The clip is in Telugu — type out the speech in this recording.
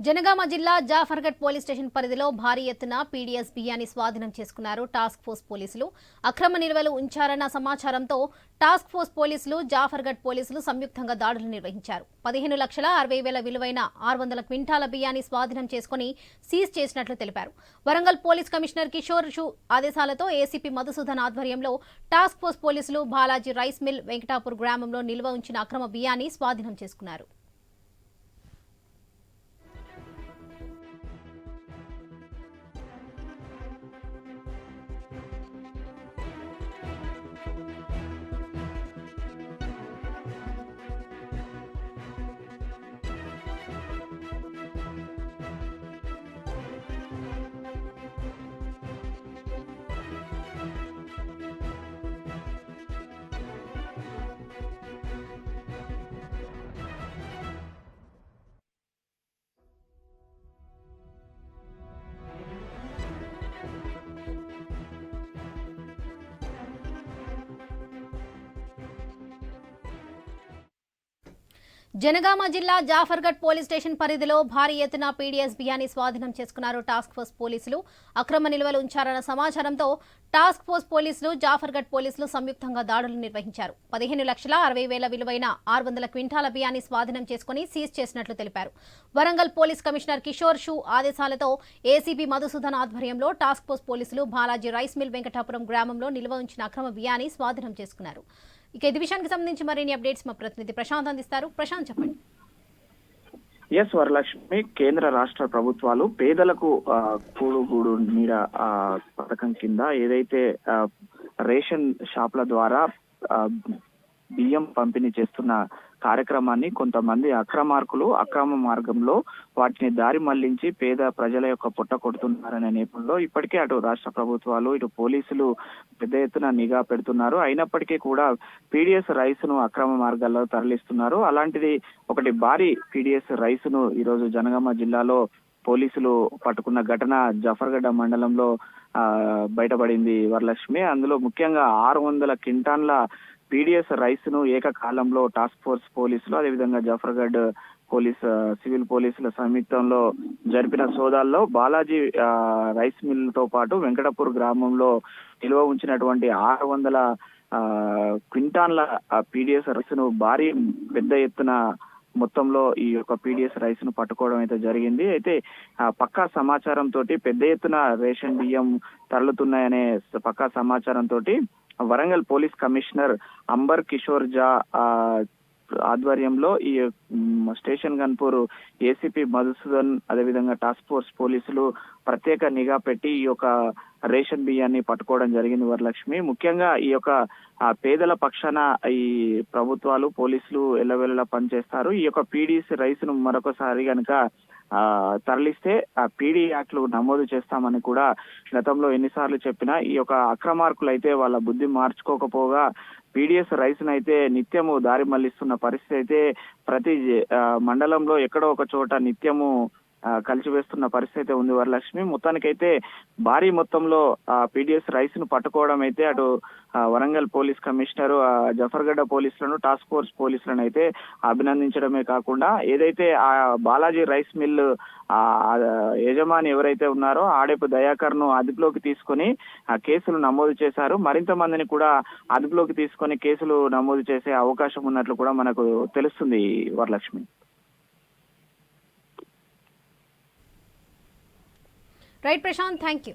జనగామ జిల్లా జాఫర్గఢ్ పోలీస్ స్టేషన్ పరిధిలో భారీ ఎత్తున పీడీఎస్ బియ్యాన్ని స్వాధీనం చేసుకున్నారు టాస్క్ ఫోర్స్ పోలీసులు. అక్రమ నిల్వలు ఉంచారన్న సమాచారంతో టాస్క్ ఫోర్స్ పోలీసులు, జాఫర్గఢ్ పోలీసులు సంయుక్తంగా దాడులు నిర్వహించారు. 15,60,000 విలువైన 600 క్వింటాల బియ్యాన్ని స్వాధీనం చేసుకుని సీజ్ చేసినట్లు తెలిపారు. Warangal police commissioner Kishore shoe ఆదేశాలతో ఏసీపీ మధుసూదన్ ఆధ్వర్యంలో టాస్క్ ఫోర్స్ పోలీసులు బాలాజీ రైస్ మిల్ వెంకటాపూర్ గ్రామంలో నిల్వ ఉంచిన అక్రమ బియ్యాన్ని స్వాధీనం చేసుకున్నారు. జనగామ జిల్లా జాఫర్గఢ్ పోలీస్ స్టేషన్ పరిధిలో భారీ ఎత్తున పీడీఎస్ బియ్యాన్ని స్వాధీనం చేసుకున్నారు టాస్క్ ఫోర్స్ పోలీసులు. అక్రమ నిల్వలు ఉంచారన్న సమాచారంతో టాస్క్ ఫోర్స్ పోలీసులు, జాఫర్గఢ్ పోలీసులు సంయుక్తంగా దాడులు నిర్వహించారు. 15,60,000 విలువైన 600 క్వింటాల బియ్యాన్ని స్వాధీనం చేసుకుని సీజ్ చేసినట్లు తెలిపారు. Warangal police commissioner Kishore shoe ఆదేశాలతో ఏసీపీ మధుసూదన్ ఆధ్వర్యంలో టాస్క్ ఫోర్స్ పోలీసులు బాలాజీ రైస్ మిల్ వెంకటాపురం గ్రామంలో నిల్వ ఉంచిన అక్రమ బియ్యాన్ని స్వాధీనం చేసుకున్నారు. ఇక ఇది విషయానికి సంబంధించి మరిన్ని అప్డేట్స్ మా ప్రతినిధి ప్రశాంత్ అందిస్తారు. ప్రశాంత్, చెప్పండి. ఎస్ వరలక్ష్మి, కేంద్ర రాష్ట్ర ప్రభుత్వాలు పేదలకు కూడు నీడ పథకం కింద ఏదైతే రేషన్ షాపుల ద్వారా బియ్యం పంపిణీ చేస్తున్న కార్యక్రమాన్ని కొంతమంది అక్రమార్కులు అక్రమ మార్గంలో వాటిని దారి మళ్లించి పేద ప్రజల యొక్క పొట్ట కొడుతున్నారనే నేపథ్యంలో ఇప్పటికే అటు రాష్ట్ర ప్రభుత్వాలు, ఇటు పోలీసులు పెద్ద ఎత్తున నిఘా పెడుతున్నారు. అయినప్పటికీ కూడా పీడీఎస్ రైస్ ను అక్రమ మార్గాల్లో తరలిస్తున్నారు. అలాంటిది ఒకటి భారీ పీడీఎస్ రైస్ ను ఈరోజు జనగామ జిల్లాలో పోలీసులు పట్టుకున్న ఘటన జాఫర్గఢ్ మండలంలో బయటపడింది వరలక్ష్మి. అందులో ముఖ్యంగా 600 క్వింటాన్ల పీడీఎస్ రైస్ ను ఏకకాలంలో టాస్క్ ఫోర్స్ పోలీసులు, అదేవిధంగా జాఫర్గఢ్ సివిల్ పోలీసుల సంయుక్తంలో జరిపిన సోదాల్లో బాలాజీ రైస్ మిల్ తో పాటు వెంకటపూర్ గ్రామంలో నిల్వ ఉంచినటువంటి 600 క్వింటాన్ల పీడీఎస్ రైస్ ను భారీ పెద్ద ఎత్తున మొత్తంలో ఈ యొక్క పీడీఎస్ రైస్ ను పట్టుకోవడం అయితే జరిగింది. అయితే పక్కా సమాచారం తోటి పెద్ద ఎత్తున రేషన్ బియ్యం తరలుతున్నాయనే పక్కా సమాచారం తోటి వరంగల్ పోలీస్ కమిషనర్ అంబర్ కిషోర్ జా ఆధ్వర్యంలో ఈ స్టేషన్ గన్పూర్ ఏసీపీ మధుసూదన్, అదేవిధంగా టాస్క్ ఫోర్స్ పోలీసులు ప్రత్యేక నిఘా పెట్టి ఈ యొక్క రేషన్ బియ్యాన్ని పట్టుకోవడం జరిగింది వరలక్ష్మి. ముఖ్యంగా ఈ యొక్క పేదల పక్షాన ఈ ప్రభుత్వాలు, పోలీసులు ఎల్లవెల్లలా పనిచేస్తారు. ఈ యొక్క పీడీఎస్ రైస్ ను మరొకసారి కనుక తరలిస్తే పీడీ యాక్ట్లు నమోదు చేస్తామని కూడా గతంలో ఎన్నిసార్లు చెప్పినా ఈ యొక్క అక్రమార్కులు అయితే వాళ్ళ బుద్ధి మార్చుకోకపోగా పీడీఎస్ రైస్ అయితే నిత్యము దారి మళ్లిస్తున్న పరిస్థితి అయితే ప్రతి మండలంలో ఎక్కడో ఒక చోట నిత్యము కలిసివేస్తున్న పరిస్థితి అయితే ఉంది వరలక్ష్మి. మొత్తానికైతే భారీ మొత్తంలో పీడీఎస్ రైస్ ను పట్టుకోవడం అయితే అటు వరంగల్ పోలీస్ కమిషనర్, జఫర్గఢ పోలీసులను, టాస్క్ ఫోర్స్ పోలీసులను అయితే అభినందించడమే కాకుండా ఏదైతే ఆ బాలాజీ రైస్ మిల్ యజమాని ఎవరైతే ఉన్నారో ఆడేపు దయాకర్ ను అదుపులోకి తీసుకొని కేసులు నమోదు చేశారు. మరింత మందిని కూడా అదుపులోకి తీసుకొని కేసులు నమోదు చేసే అవకాశం ఉన్నట్లు కూడా మనకు తెలుస్తుంది Varalakshmi. Right Prashanth, thank you.